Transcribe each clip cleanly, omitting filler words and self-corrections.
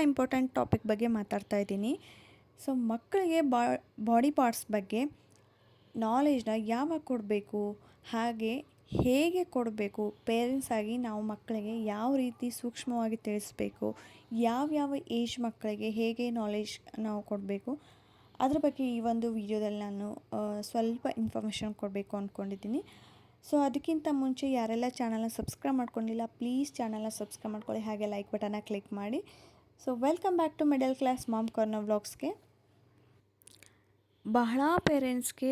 Important topic ಬಗ್ಗೆ ಮಾತಾಡ್ತಾ ಇದ್ದೀನಿ. ಸೊ ಮಕ್ಕಳಿಗೆ ಬಾಡಿ ಪಾರ್ಟ್ಸ್ ಬಗ್ಗೆ ನಾಲೆಜ್ನ ಯಾವಾಗ ಕೊಡಬೇಕು, ಹಾಗೆ ಹೇಗೆ ಕೊಡಬೇಕು, ಪೇರೆಂಟ್ಸ್ ಆಗಿ ನಾವು ಮಕ್ಕಳಿಗೆ ಯಾವ ರೀತಿ ಸೂಕ್ಷ್ಮವಾಗಿ ತಿಳಿಸ್ಬೇಕು, ಯಾವ್ಯಾವ ಏಜ್ ಮಕ್ಕಳಿಗೆ ಹೇಗೆ ನಾಲೆಜ್ ನಾವು ಕೊಡಬೇಕು, ಅದ್ರ ಬಗ್ಗೆ ಈ ಒಂದು ವಿಡಿಯೋದಲ್ಲಿ ನಾನು ಸ್ವಲ್ಪ ಇನ್ಫಾರ್ಮೇಷನ್ ಕೊಡಬೇಕು ಅಂದ್ಕೊಂಡಿದ್ದೀನಿ. ಸೊ ಅದಕ್ಕಿಂತ ಮುಂಚೆ ಯಾರೆಲ್ಲ ಚಾನಲ್ನ ಸಬ್ಸ್ಕ್ರೈಬ್ ಮಾಡ್ಕೊಂಡಿಲ್ಲ, ಪ್ಲೀಸ್ ಚಾನಲ್ನ ಸಬ್ಸ್ಕ್ರೈಬ್ ಮಾಡ್ಕೊಳ್ಳಿ, ಹಾಗೆ ಲೈಕ್ ಬಟನ್ನ ಕ್ಲಿಕ್ ಮಾಡಿ. So welcome back to middle class mom corner ವ್ಲಾಗ್ಸ್ಗೆ. ಬಹಳ ಪೇರೆಂಟ್ಸ್ಗೆ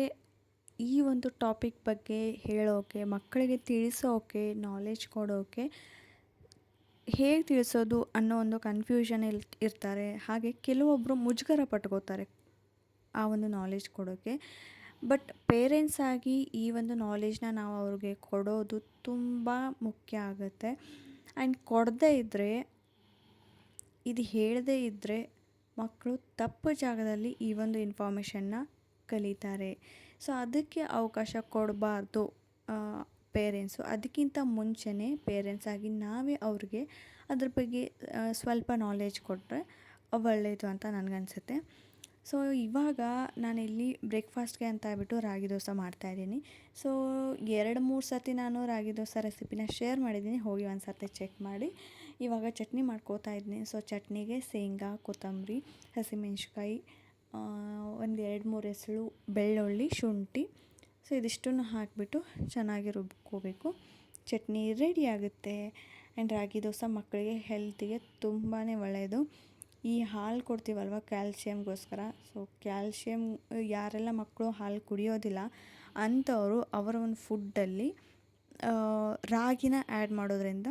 ಈ ಒಂದು ಟಾಪಿಕ್ ಬಗ್ಗೆ ಹೇಳೋಕೆ, ಮಕ್ಕಳಿಗೆ ತಿಳಿಸೋಕೆ, ನಾಲೆಜ್ ಕೊಡೋಕೆ ಹೇಗೆ ತಿಳಿಸೋದು ಅನ್ನೋ ಒಂದು ಕನ್ಫ್ಯೂಷನ್ ಇರ್ತಾರೆ. ಹಾಗೆ ಕೆಲವೊಬ್ಬರು ಮುಜುಗರ ಪಟ್ಕೋತಾರೆ ಆ ಒಂದು ನಾಲೆಜ್ ಕೊಡೋಕ್ಕೆ. ಬಟ್ ಪೇರೆಂಟ್ಸ್ ಆಗಿ ಈ ಒಂದು ನಾಲೆಜ್ನ ನಾವು ಅವ್ರಿಗೆ ಕೊಡೋದು ತುಂಬ ಮುಖ್ಯ ಆಗುತ್ತೆ. ಆ್ಯಂಡ್ ಕೊಡದೇ ಇದ್ದರೆ, ಇದು ಹೇಳದೇ ಇದ್ದರೆ ಮಕ್ಕಳು ತಪ್ಪು ಜಾಗದಲ್ಲಿ ಈ ಒಂದು ಇನ್ಫಾರ್ಮೇಷನ್ನ ಕಲಿತಾರೆ. ಸೊ ಅದಕ್ಕೆ ಅವಕಾಶ ಕೊಡಬಾರ್ದು ಪೇರೆಂಟ್ಸು. ಅದಕ್ಕಿಂತ ಮುಂಚೆನೇ ಪೇರೆಂಟ್ಸ್ ಆಗಿ ನಾವೇ ಅವ್ರಿಗೆ ಅದ್ರ ಬಗ್ಗೆ ಸ್ವಲ್ಪ ನಾಲೆಜ್ ಕೊಟ್ಟರೆ ಒಳ್ಳೆಯದು ಅಂತ ನನಗನ್ಸುತ್ತೆ. ಸೊ ಇವಾಗ ನಾನಿಲ್ಲಿ ಬ್ರೇಕ್ಫಾಸ್ಟ್ಗೆ ಅಂತ ಹೇಳ್ಬಿಟ್ಟು ರಾಗಿ ದೋಸೆ ಮಾಡ್ತಾಯಿದ್ದೀನಿ. ಸೊ 2-3 ಸತಿ ನಾನು ರಾಗಿ ದೋಸೆ ರೆಸಿಪಿನ ಶೇರ್ ಮಾಡಿದ್ದೀನಿ, ಹೋಗಿ ಒಂದು ಸರ್ತಿ ಚೆಕ್ ಮಾಡಿ. ಇವಾಗ ಚಟ್ನಿ ಮಾಡ್ಕೋತಾ ಇದ್ದೀನಿ. ಸೊ ಚಟ್ನಿಗೆ ಶೇಂಗಾ, ಕೊತ್ತಂಬರಿ, ಹಸಿಮೆಣ್ಸಿಕಾಯಿ, ಒಂದು 2-3 ಎಸಳು ಬೆಳ್ಳುಳ್ಳಿ, ಶುಂಠಿ, ಸೊ ಇದಿಷ್ಟನ್ನು ಹಾಕಿಬಿಟ್ಟು ಚೆನ್ನಾಗಿ ರುಬ್ಕೋಬೇಕು. ಚಟ್ನಿ ರೆಡಿ ಆಗುತ್ತೆ. ಆ್ಯಂಡ್ ರಾಗಿ ದೋಸೆ ಮಕ್ಕಳಿಗೆ ಹೆಲ್ತಿಗೆ ತುಂಬಾ ಒಳ್ಳೆಯದು. ಈ ಹಾಲು ಕೊಡ್ತೀವಲ್ವ ಕ್ಯಾಲ್ಶಿಯಮ್ಗೋಸ್ಕರ, ಸೊ ಕ್ಯಾಲ್ಶಿಯಮ್ ಯಾರೆಲ್ಲ ಮಕ್ಕಳು ಹಾಲು ಕುಡಿಯೋದಿಲ್ಲ ಅಂಥವರು ಅವರ ಒಂದು ಫುಡ್ಡಲ್ಲಿ ರಾಗಿನ ಆ್ಯಡ್ ಮಾಡೋದ್ರಿಂದ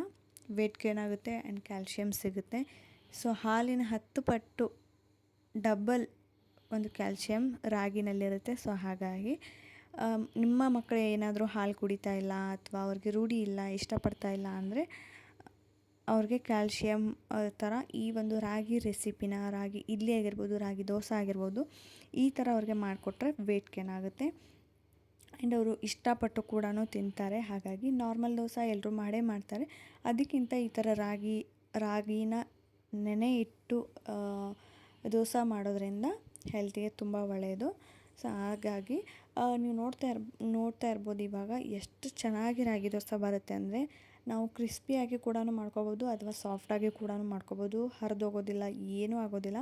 ವೇಟ್ ಗೇನ್ ಆಗುತ್ತೆ ಆ್ಯಂಡ್ ಕ್ಯಾಲ್ಶಿಯಮ್ ಸಿಗುತ್ತೆ. ಸೊ ಹಾಲಿನ 10 ಪಟ್ಟು ಡಬಲ್ ಒಂದು ಕ್ಯಾಲ್ಶಿಯಮ್ ರಾಗಿನಲ್ಲಿರುತ್ತೆ. ಸೊ ಹಾಗಾಗಿ ನಿಮ್ಮ ಮಕ್ಕಳು ಏನಾದರೂ ಹಾಲು ಕುಡಿತಾ ಇಲ್ಲ ಅಥವಾ ಅವ್ರಿಗೆ ರೂಢಿ ಇಲ್ಲ, ಇಷ್ಟಪಡ್ತಾ ಇಲ್ಲ ಅಂದರೆ ಅವ್ರಿಗೆ ಕ್ಯಾಲ್ಶಿಯಮ್ ಥರ ಈ ಒಂದು ರಾಗಿ ರೆಸಿಪಿನ, ರಾಗಿ ಇಡ್ಲಿ ಆಗಿರ್ಬೋದು, ರಾಗಿ ದೋಸೆ ಆಗಿರ್ಬೋದು, ಈ ಥರ ಅವ್ರಿಗೆ ಮಾಡಿಕೊಟ್ರೆ ವೇಟ್ ಗೇನ್ ಆಗುತ್ತೆ. ಆ್ಯಂಡ್ ಅವರು ಇಷ್ಟಪಟ್ಟು ಕೂಡ ತಿಂತಾರೆ. ಹಾಗಾಗಿ ನಾರ್ಮಲ್ ದೋಸೆ ಎಲ್ಲರೂ ಮಾಡೇ ಮಾಡ್ತಾರೆ. ಅದಕ್ಕಿಂತ ಈ ಥರ ರಾಗಿನ ನೆನೆ ಇಟ್ಟು ದೋಸೆ ಮಾಡೋದ್ರಿಂದ ಹೆಲ್ತಿಗೆ ತುಂಬ ಒಳ್ಳೆಯದು. ಸೊ ಹಾಗಾಗಿ ನೀವು ನೋಡ್ತಾ ಇರ್ಬೋದು ಇವಾಗ ಎಷ್ಟು ಚೆನ್ನಾಗಿ ರಾಗಿ ದೋಸೆ ಬರುತ್ತೆ ಅಂದರೆ, ನಾವು ಕ್ರಿಸ್ಪಿಯಾಗಿ ಕೂಡ ಮಾಡ್ಕೋಬೋದು ಅಥವಾ ಸಾಫ್ಟಾಗಿ ಕೂಡ ಮಾಡ್ಕೋಬೋದು. ಹರಿದೋಗೋದಿಲ್ಲ, ಏನೂ ಆಗೋದಿಲ್ಲ,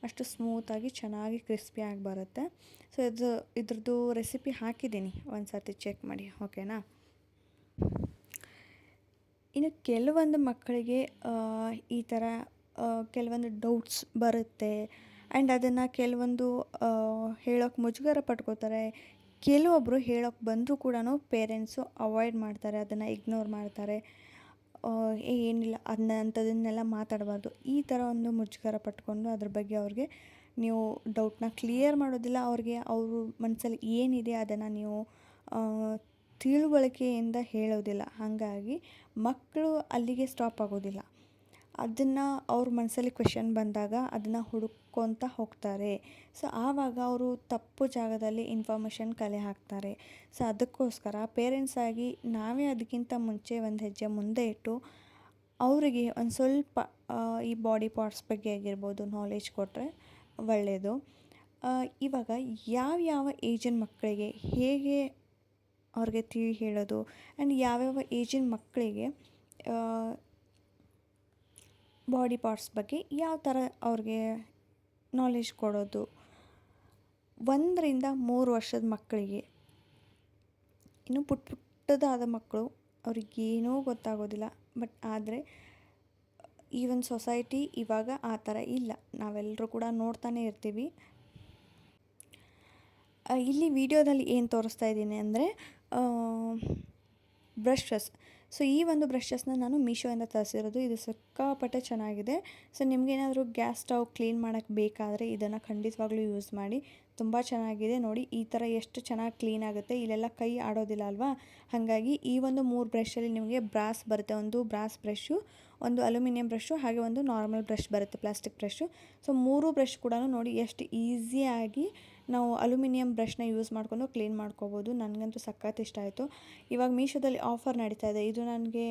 ಅಷ್ಟು ಸ್ಮೂತಾಗಿ ಚೆನ್ನಾಗಿ ಕ್ರಿಸ್ಪಿಯಾಗಿ ಬರುತ್ತೆ. ಸೊ ಇದ್ರದ್ದು ರೆಸಿಪಿ ಹಾಕಿದ್ದೀನಿ, ಒಂದು ಸರ್ತಿ ಚೆಕ್ ಮಾಡಿ, ಓಕೆನಾ. ಇನ್ನು ಕೆಲವೊಂದು ಮಕ್ಕಳಿಗೆ ಈ ಥರ ಕೆಲವೊಂದು ಡೌಟ್ಸ್ ಬರುತ್ತೆ. ಆ್ಯಂಡ್ ಅದನ್ನು ಕೆಲವೊಂದು ಹೇಳೋಕ್ಕೆ ಮುಜುಗರ ಪಟ್ಕೋತಾರೆ. ಕೆಲವೊಬ್ಬರು ಹೇಳೋಕ್ಕೆ ಬಂದರೂ ಕೂಡ ಪೇರೆಂಟ್ಸು ಅವಾಯ್ಡ್ ಮಾಡ್ತಾರೆ, ಅದನ್ನು ಇಗ್ನೋರ್ ಮಾಡ್ತಾರೆ. ಏನಿಲ್ಲ ಅಂಥದನ್ನೆಲ್ಲ ಮಾತಾಡಬಾರ್ದು, ಈ ಥರ ಒಂದು ಮುಜುಗರ ಪಟ್ಕೊಂಡು ಅದ್ರ ಬಗ್ಗೆ ಅವ್ರಿಗೆ ನೀವು ಡೌಟ್ನ ಕ್ಲಿಯರ್ ಮಾಡೋದಿಲ್ಲ. ಅವ್ರಿಗೆ ಅವ್ರ ಮನಸ್ಸಲ್ಲಿ ಏನಿದೆ ಅದನ್ನು ನೀವು ತಿಳುವಳಿಕೆಯಿಂದ ಹೇಳೋದಿಲ್ಲ. ಹಾಗಾಗಿ ಮಕ್ಕಳು ಅಲ್ಲಿಗೆ ಸ್ಟಾಪ್ ಆಗೋದಿಲ್ಲ. ಅದನ್ನು ಅವ್ರ ಮನಸ್ಸಲ್ಲಿ ಕ್ವೆಶನ್ ಬಂದಾಗ ಅದನ್ನು ಹುಡುಕ್ಕೊತ ಹೋಗ್ತಾರೆ. ಸೊ ಆವಾಗ ಅವರು ತಪ್ಪು ಜಾಗದಲ್ಲಿ ಇನ್ಫಾರ್ಮೇಷನ್ ಕಲೆ ಹಾಕ್ತಾರೆ. ಸೊ ಅದಕ್ಕೋಸ್ಕರ ಪೇರೆಂಟ್ಸ್ ಆಗಿ ನಾವೇ ಅದಕ್ಕಿಂತ ಮುಂಚೆ ಒಂದು ಹೆಜ್ಜೆ ಮುಂದೆ ಇಟ್ಟು ಅವರಿಗೆ ಒಂದು ಸ್ವಲ್ಪ ಈ ಬಾಡಿ ಪಾರ್ಟ್ಸ್ ಬಗ್ಗೆ ಆಗಿರ್ಬೋದು ನಾಲೆಜ್ ಕೊಟ್ಟರೆ ಒಳ್ಳೆಯದು. ಇವಾಗ ಯಾವ್ಯಾವ ಏಜಿನ ಮಕ್ಕಳಿಗೆ ಹೇಗೆ ಅವ್ರಿಗೆ ತಿಳಿ ಹೇಳೋದು, ಆ್ಯಂಡ್ ಯಾವ್ಯಾವ ಏಜಿನ ಮಕ್ಕಳಿಗೆ ಬಾಡಿ ಪಾರ್ಟ್ಸ್ ಬಗ್ಗೆ ಯಾವ ಥರ ಅವ್ರಿಗೆ ನಾಲೆಜ್ ಕೊಡೋದು. 1ರಿಂದ 3 ವರ್ಷದ ಮಕ್ಕಳಿಗೆ, ಇನ್ನು ಪುಟ್ಟದಾದ ಮಕ್ಕಳು, ಅವ್ರಿಗೇನೂ ಗೊತ್ತಾಗೋದಿಲ್ಲ. ಬಟ್ ಆದರೆ ಈ ಒಂದು ಸೊಸೈಟಿ ಇವಾಗ ಆ ಥರ ಇಲ್ಲ, ನಾವೆಲ್ಲರೂ ಕೂಡ ನೋಡ್ತಾನೆ ಇರ್ತೀವಿ. ಇಲ್ಲಿ ವಿಡಿಯೋದಲ್ಲಿ ಏನು ತೋರಿಸ್ತಾ ಇದ್ದೀನಿ ಅಂದರೆ ಬ್ರಷಸ್. ಸೊ ಈ ಒಂದು ಬ್ರಷಸ್ನ ನಾನು ಮೀಶೋಯಿಂದ ತರಿಸಿರೋದು. ಇದು ಸಿಕ್ಕಾಪಟ್ಟೆ ಚೆನ್ನಾಗಿದೆ. ಸೊ ನಿಮಗೇನಾದರೂ ಗ್ಯಾಸ್ ಸ್ಟವ್ ಕ್ಲೀನ್ ಮಾಡೋಕ್ಕೆ ಬೇಕಾದರೆ ಇದನ್ನು ಖಂಡಿತವಾಗ್ಲೂ ಯೂಸ್ ಮಾಡಿ, ತುಂಬ ಚೆನ್ನಾಗಿದೆ. ನೋಡಿ ಈ ಥರ ಎಷ್ಟು ಚೆನ್ನಾಗಿ ಕ್ಲೀನ್ ಆಗುತ್ತೆ, ಇಲ್ಲೆಲ್ಲ ಕೈ ಆಡೋದಿಲ್ಲ ಅಲ್ವಾ. ಹಾಗಾಗಿ ಈ ಒಂದು 3 ಬ್ರಷಲ್ಲಿ ನಿಮಗೆ ಬ್ರಾಸ್ ಬರುತ್ತೆ. ಒಂದು ಬ್ರಾಸ್ ಬ್ರಷು, ಒಂದು ಅಲ್ಯೂಮಿನಿಯಂ ಬ್ರಷು, ಹಾಗೆ ಒಂದು ನಾರ್ಮಲ್ ಬ್ರಷ್ ಬರುತ್ತೆ, ಪ್ಲಾಸ್ಟಿಕ್ ಬ್ರಷು. ಸೊ 3 ಬ್ರಷ್ ಕೂಡ ನೋಡಿ ಎಷ್ಟು ಈಸಿಯಾಗಿ ನಾವು ಅಲ್ಯೂಮಿನಿಯಂ ಬ್ರಷ್ನ ಯೂಸ್ ಮಾಡಿಕೊಂಡು ಕ್ಲೀನ್ ಮಾಡ್ಕೋಬೋದು. ನನಗಂತೂ ಸಖತ್ ಇಷ್ಟ ಆಯಿತು. ಇವಾಗ ಮೀಶೋದಲ್ಲಿ ಆಫರ್ ನಡೀತಾ ಇದೆ. ಇದು ನನಗೆ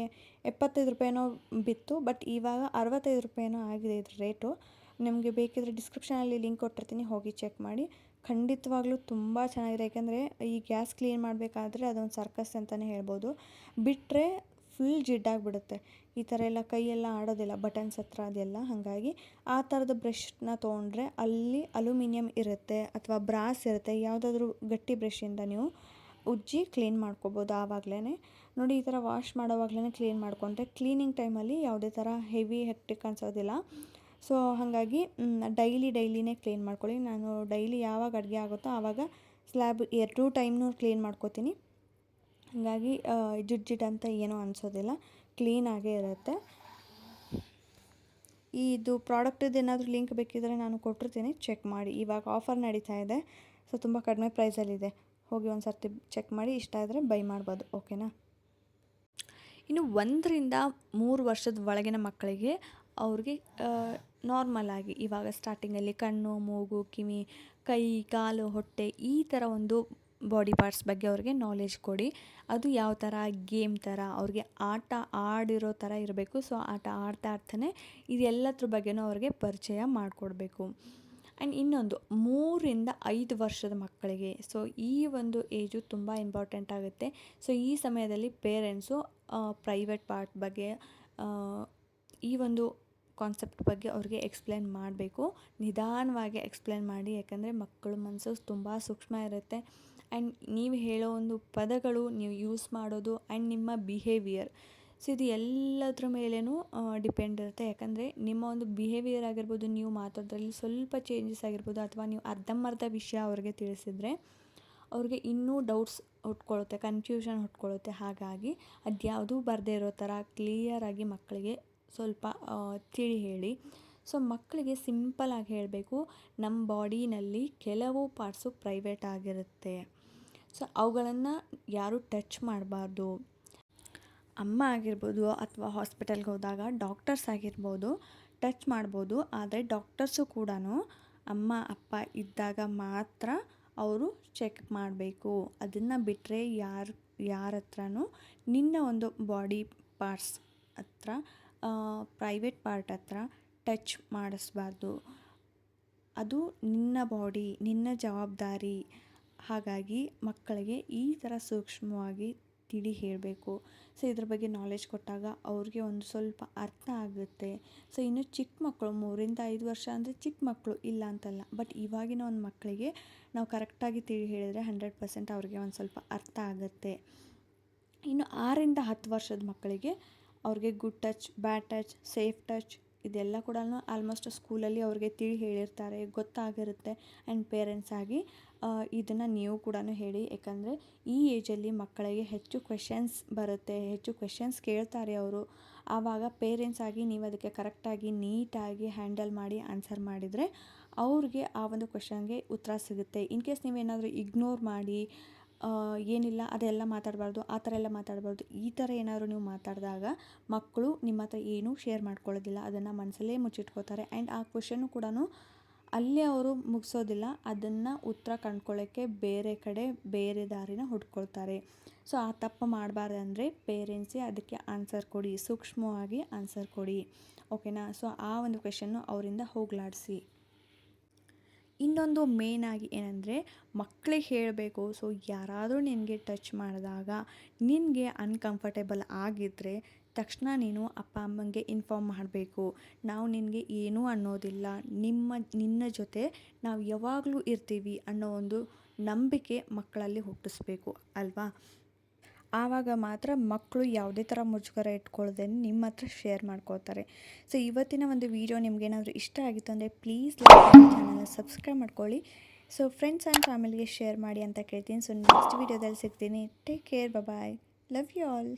75 ರೂಪಾಯಿನೋ ಬಿತ್ತು, ಬಟ್ ಇವಾಗ 65 ರೂಪಾಯಿನೋ ಆಗಿದೆ ಇದ್ರ ರೇಟು. ನಿಮಗೆ ಬೇಕಿದ್ರೆ ಡಿಸ್ಕ್ರಿಪ್ಷನಲ್ಲಿ ಲಿಂಕ್ ಕೊಟ್ಟಿರ್ತೀನಿ, ಹೋಗಿ ಚೆಕ್ ಮಾಡಿ. ಖಂಡಿತವಾಗ್ಲೂ ತುಂಬ ಚೆನ್ನಾಗಿದೆ. ಯಾಕೆಂದರೆ ಈ ಗ್ಯಾಸ್ ಕ್ಲೀನ್ ಮಾಡಬೇಕಾದ್ರೆ ಅದೊಂದು ಸರ್ಕಸ್ ಅಂತಲೇ ಹೇಳ್ಬೋದು. ಬಿಟ್ಟರೆ ಫುಲ್ ಜಿಡ್ಡಾಗಿಬಿಡುತ್ತೆ. ಈ ಥರ ಎಲ್ಲ ಕೈಯೆಲ್ಲ ಆಡೋದಿಲ್ಲ, ಬಟನ್ಸ್ ಹತ್ರ ಅದೆಲ್ಲ. ಹಾಗಾಗಿ ಆ ಥರದ ಬ್ರಷ್ನ ತೊಗೊಂಡ್ರೆ ಅಲ್ಲಿ ಅಲ್ಯೂಮಿನಿಯಂ ಇರುತ್ತೆ ಅಥವಾ ಬ್ರಾಸ್ ಇರುತ್ತೆ, ಯಾವುದಾದ್ರೂ ಗಟ್ಟಿ ಬ್ರಷಿಂದ ನೀವು ಉಜ್ಜಿ ಕ್ಲೀನ್ ಮಾಡ್ಕೋಬೋದು. ಆವಾಗಲೇ ನೋಡಿ, ಈ ಥರ ವಾಶ್ ಮಾಡೋವಾಗಲೇ ಕ್ಲೀನ್ ಮಾಡಿಕೊಂಡ್ರೆ ಕ್ಲೀನಿಂಗ್ ಟೈಮಲ್ಲಿ ಯಾವುದೇ ಥರ ಹೆವಿ ಹೆಕ್ಟಿಕ್ ಅನ್ಸೋದಿಲ್ಲ. ಸೊ ಹಾಗಾಗಿ ಡೈಲಿನೇ ಕ್ಲೀನ್ ಮಾಡ್ಕೊಳ್ಳಿ. ನಾನು ಡೈಲಿ ಯಾವಾಗ ಅಡುಗೆ ಆಗುತ್ತೋ ಆವಾಗ ಸ್ಲ್ಯಾಬ್ 2 ಟೈಮ್ನೂ ಕ್ಲೀನ್ ಮಾಡ್ಕೋತೀನಿ. ಹಾಗಾಗಿ ಜಿಡ್ ಅಂತ ಏನೂ ಅನಿಸೋದಿಲ್ಲ, ಕ್ಲೀನಾಗೇ ಇರುತ್ತೆ. ಇದು ಪ್ರಾಡಕ್ಟದ್ದು ಏನಾದರೂ ಲಿಂಕ್ ಬೇಕಿದ್ದರೆ ನಾನು ಕೊಟ್ಟಿರ್ತೀನಿ, ಚೆಕ್ ಮಾಡಿ. ಇವಾಗ ಆಫರ್ ನಡೀತಾ ಇದೆ, ಸೊ ತುಂಬ ಕಡಿಮೆ ಪ್ರೈಸಲ್ಲಿದೆ. ಹೋಗಿ ಒಂದು ಸರ್ತಿ ಚೆಕ್ ಮಾಡಿ, ಇಷ್ಟ ಆದರೆ ಬೈ ಮಾಡ್ಬೋದು. ಓಕೆನಾ? ಇನ್ನು 1 ರಿಂದ 3 ವರ್ಷದ ಒಳಗಿನ ಮಕ್ಕಳಿಗೆ ಅವ್ರಿಗೆ ನಾರ್ಮಲಾಗಿ ಇವಾಗ ಸ್ಟಾರ್ಟಿಂಗಲ್ಲಿ ಕಣ್ಣು, ಮೂಗು, ಕಿವಿ, ಕೈ, ಕಾಲು, ಹೊಟ್ಟೆ ಈ ಥರ ಒಂದು ಬಾಡಿ ಪಾರ್ಟ್ಸ್ ಬಗ್ಗೆ ಅವ್ರಿಗೆ ನಾಲೆಜ್ ಕೊಡಿ. ಅದು ಯಾವ ಥರ ಗೇಮ್ ಥರ ಅವ್ರಿಗೆ ಆಟ ಆಡಿರೋ ಥರ ಇರಬೇಕು. ಸೊ ಆಟ ಆಡ್ತಾನೆ ಇದೆಲ್ಲದ್ರ ಬಗ್ಗೆನೂ ಅವ್ರಿಗೆ ಪರಿಚಯ ಮಾಡಿಕೊಡ್ಬೇಕು. ಆ್ಯಂಡ್ ಇನ್ನೊಂದು 3 ರಿಂದ 5 ವರ್ಷದ ಮಕ್ಕಳಿಗೆ, ಸೊ ಈ ಒಂದು ಏಜು ತುಂಬ ಇಂಪಾರ್ಟೆಂಟ್ ಆಗುತ್ತೆ. ಸೊ ಈ ಸಮಯದಲ್ಲಿ ಪೇರೆಂಟ್ಸು ಪ್ರೈವೇಟ್ ಪಾರ್ಟ್ ಬಗ್ಗೆ, ಈ ಒಂದು ಕಾನ್ಸೆಪ್ಟ್ ಬಗ್ಗೆ ಅವ್ರಿಗೆ ಎಕ್ಸ್ಪ್ಲೇನ್ ಮಾಡಬೇಕು. ನಿಧಾನವಾಗಿ ಎಕ್ಸ್ಪ್ಲೇನ್ ಮಾಡಿ, ಯಾಕಂದರೆ ಮಕ್ಕಳ ಮನಸ್ಸು ತುಂಬ ಸೂಕ್ಷ್ಮ ಇರುತ್ತೆ. ಆ್ಯಂಡ್ ನೀವು ಹೇಳೋ ಒಂದು ಪದಗಳು, ನೀವು ಯೂಸ್ ಮಾಡೋದು ಆ್ಯಂಡ್ ನಿಮ್ಮ ಬಿಹೇವಿಯರ್, ಸೊ ಇದು ಎಲ್ಲದ್ರ ಮೇಲೇನೂ ಡಿಪೆಂಡ್ ಇರುತ್ತೆ. ಯಾಕಂದರೆ ನಿಮ್ಮ ಒಂದು ಬಿಹೇವಿಯರ್ ಆಗಿರ್ಬೋದು, ನೀವು ಮಾತಾಡೋದ್ರಲ್ಲಿ ಸ್ವಲ್ಪ ಚೇಂಜಸ್ ಆಗಿರ್ಬೋದು, ಅಥವಾ ನೀವು ಅರ್ಧಂಬರ್ಧ ವಿಷಯ ಅವ್ರಿಗೆ ತಿಳಿಸಿದರೆ ಅವ್ರಿಗೆ ಇನ್ನೂ ಡೌಟ್ಸ್ ಹುಟ್ಕೊಳ್ಳುತ್ತೆ, ಕನ್ಫ್ಯೂಷನ್ ಹುಟ್ಕೊಳ್ಳುತ್ತೆ. ಹಾಗಾಗಿ ಅದ್ಯಾವುದೂ ಬರದೇ ಇರೋ ಥರ ಕ್ಲಿಯರಾಗಿ ಮಕ್ಕಳಿಗೆ ಸ್ವಲ್ಪ ತಿಳಿ ಹೇಳಿ. ಸೊ ಮಕ್ಕಳಿಗೆ ಸಿಂಪಲಾಗಿ ಹೇಳಬೇಕು, ನಮ್ಮ ಬಾಡಿನಲ್ಲಿ ಕೆಲವು ಪಾರ್ಟ್ಸು ಪ್ರೈವೇಟ್ ಆಗಿರುತ್ತೆ. ಸೊ ಅವುಗಳನ್ನು ಯಾರೂ ಟಚ್ ಮಾಡಬಾರ್ದು. ಅಮ್ಮ ಆಗಿರ್ಬೋದು ಅಥವಾ ಹಾಸ್ಪಿಟಲ್ಗೆ ಹೋದಾಗ ಡಾಕ್ಟರ್ಸ್ ಆಗಿರ್ಬೋದು ಟಚ್ ಮಾಡ್ಬೋದು. ಆದರೆ ಡಾಕ್ಟರ್ಸು ಕೂಡ ಅಮ್ಮ ಅಪ್ಪ ಇದ್ದಾಗ ಮಾತ್ರ ಅವರು ಚೆಕ್ ಮಾಡಬೇಕು. ಅದನ್ನು ಬಿಟ್ಟರೆ ಯಾರ ಹತ್ರನೂ ನಿನ್ನ ಒಂದು ಬಾಡಿ ಪಾರ್ಟ್ಸ್ ಹತ್ರ, ಪ್ರೈವೇಟ್ ಪಾರ್ಟ್ ಹತ್ರ ಟಚ್ ಮಾಡಿಸ್ಬಾರ್ದು. ಅದು ನಿನ್ನ ಬಾಡಿ, ನಿನ್ನ ಜವಾಬ್ದಾರಿ. ಹಾಗಾಗಿ ಮಕ್ಕಳಿಗೆ ಈ ಥರ ಸೂಕ್ಷ್ಮವಾಗಿ ತಿಳಿ ಹೇಳಬೇಕು. ಸೊ ಇದ್ರ ಬಗ್ಗೆ ನಾಲೆಜ್ ಕೊಟ್ಟಾಗ ಅವ್ರಿಗೆ ಒಂದು ಸ್ವಲ್ಪ ಅರ್ಥ ಆಗುತ್ತೆ. ಸೊ ಇನ್ನು ಚಿಕ್ಕ ಮಕ್ಕಳು 3 ರಿಂದ 5 ವರ್ಷ ಅಂದರೆ ಚಿಕ್ಕ ಮಕ್ಕಳು, ಇಲ್ಲ ಅಂತಲ್ಲ. ಬಟ್ ಇವಾಗಿನ ಒಂದು ಮಕ್ಕಳಿಗೆ ನಾವು ಕರೆಕ್ಟಾಗಿ ತಿಳಿ ಹೇಳಿದರೆ 100% ಅವ್ರಿಗೆ ಒಂದು ಸ್ವಲ್ಪ ಅರ್ಥ ಆಗುತ್ತೆ. ಇನ್ನು 6 ರಿಂದ 10 ವರ್ಷದ ಮಕ್ಕಳಿಗೆ ಅವ್ರಿಗೆ ಗುಡ್ ಟಚ್, ಬ್ಯಾಡ್ ಟಚ್, ಸೇಫ್ ಟಚ್ ಇದೆಲ್ಲ ಕೂಡ ಆಲ್ಮೋಸ್ಟ್ ಸ್ಕೂಲಲ್ಲಿ ಅವ್ರಿಗೆ ತಿಳಿ ಹೇಳಿರ್ತಾರೆ, ಗೊತ್ತಾಗಿರುತ್ತೆ. ಆ್ಯಂಡ್ ಪೇರೆಂಟ್ಸ್ ಆಗಿ ಇದನ್ನು ನೀವು ಕೂಡ ಹೇಳಿ. ಯಾಕಂದರೆ ಈ ಏಜಲ್ಲಿ ಮಕ್ಕಳಿಗೆ ಹೆಚ್ಚು ಕ್ವೆಶನ್ಸ್ ಬರುತ್ತೆ, ಹೆಚ್ಚು ಕ್ವೆಶನ್ಸ್ ಕೇಳ್ತಾರೆ ಅವರು. ಆವಾಗ ಪೇರೆಂಟ್ಸ್ ಆಗಿ ನೀವು ಅದಕ್ಕೆ ಕರೆಕ್ಟಾಗಿ ನೀಟಾಗಿ ಹ್ಯಾಂಡಲ್ ಮಾಡಿ ಆನ್ಸರ್ ಮಾಡಿದರೆ ಅವ್ರಿಗೆ ಆ ಒಂದು ಕ್ವೆಶನ್ಗೆ ಉತ್ತರ ಸಿಗುತ್ತೆ. ಇನ್ ಕೇಸ್ ನೀವೇನಾದರೂ ಇಗ್ನೋರ್ ಮಾಡಿ ಏನಿಲ್ಲ ಅದೆಲ್ಲ ಮಾತಾಡಬಾರ್ದು, ಆ ಥರ ಎಲ್ಲ ಮಾತಾಡಬಾರ್ದು, ಈ ಥರ ಏನಾದರೂ ನೀವು ಮಾತಾಡಿದಾಗ ಮಕ್ಕಳು ನಿಮ್ಮ ಹತ್ರ ಏನೂ ಶೇರ್ ಮಾಡ್ಕೊಳ್ಳೋದಿಲ್ಲ, ಅದನ್ನು ಮನಸ್ಸಲ್ಲೇ ಮುಚ್ಚಿಟ್ಕೋತಾರೆ. ಆ್ಯಂಡ್ ಆ ಕ್ವೆಶನ್ನು ಕೂಡ ಅಲ್ಲೇ ಅವರು ಮುಗಿಸೋದಿಲ್ಲ, ಅದನ್ನು ಉತ್ತರ ಕಂಡ್ಕೊಳ್ಳೋಕ್ಕೆ ಬೇರೆ ಕಡೆ ಬೇರೆ ದಾರಿನ ಹುಡ್ಕೊಳ್ತಾರೆ. ಸೊ ಆ ತಪ್ಪು ಮಾಡಬಾರ್ದಂದರೆ ಪೇರೆಂಟ್ಸೇ ಅದಕ್ಕೆ ಆನ್ಸರ್ ಕೊಡಿ, ಸೂಕ್ಷ್ಮವಾಗಿ ಆನ್ಸರ್ ಕೊಡಿ. ಓಕೆನಾ? ಸೊ ಆ ಒಂದು ಕ್ವೆಶನ್ನು ಅವರಿಂದ ಹೋಗಲಾಡಿಸಿ. ಇನ್ನೊಂದು ಮೇಯ್ನಾಗಿ ಏನಂದರೆ ಮಕ್ಕಳಿಗೆ ಹೇಳಬೇಕು. ಸೊ ಯಾರಾದರೂ ನಿನಗೆ ಟಚ್ ಮಾಡಿದಾಗ ನಿನಗೆ ಅನ್ಕಂಫರ್ಟೇಬಲ್ ಆಗಿದ್ದರೆ ತಕ್ಷಣ ನೀನು ಅಪ್ಪ ಅಮ್ಮಂಗೆ ಇನ್ಫಾರ್ಮ್ ಮಾಡಬೇಕು. ನಾವು ನಿನಗೆ ಏನೂ ಅನ್ನೋದಿಲ್ಲ, ನಿನ್ನ ಜೊತೆ ನಾವು ಯಾವಾಗಲೂ ಇರ್ತೀವಿ ಅನ್ನೋ ಒಂದು ನಂಬಿಕೆ ಮಕ್ಕಳಲ್ಲಿ ಹುಟ್ಟಿಸ್ಬೇಕು ಅಲ್ವಾ? ಆವಾಗ ಮಾತ್ರ ಮಕ್ಕಳು ಯಾವುದೇ ಥರ ಮುಜುಗರ ಇಟ್ಕೊಳ್ಳದೆ ನಿಮ್ಮ ಹತ್ರ ಶೇರ್ ಮಾಡ್ಕೋತಾರೆ. ಸೊ ಇವತ್ತಿನ ಒಂದು ವಿಡಿಯೋ ನಿಮಗೇನಾದರೂ ಇಷ್ಟ ಆಗಿತ್ತು ಅಂದರೆ ಪ್ಲೀಸ್ ಚಾನಲ್ನ ಸಬ್ಸ್ಕ್ರೈಬ್ ಮಾಡ್ಕೊಳ್ಳಿ. ಸೊ ಫ್ರೆಂಡ್ಸ್ ಆ್ಯಂಡ್ ಫ್ಯಾಮಿಲಿಗೆ ಶೇರ್ ಮಾಡಿ ಅಂತ ಕೇಳ್ತೀನಿ. ಸೊ ನೆಕ್ಸ್ಟ್ ವಿಡಿಯೋದಲ್ಲಿ ಸಿಗ್ತೀನಿ. Take care, bye, love you all.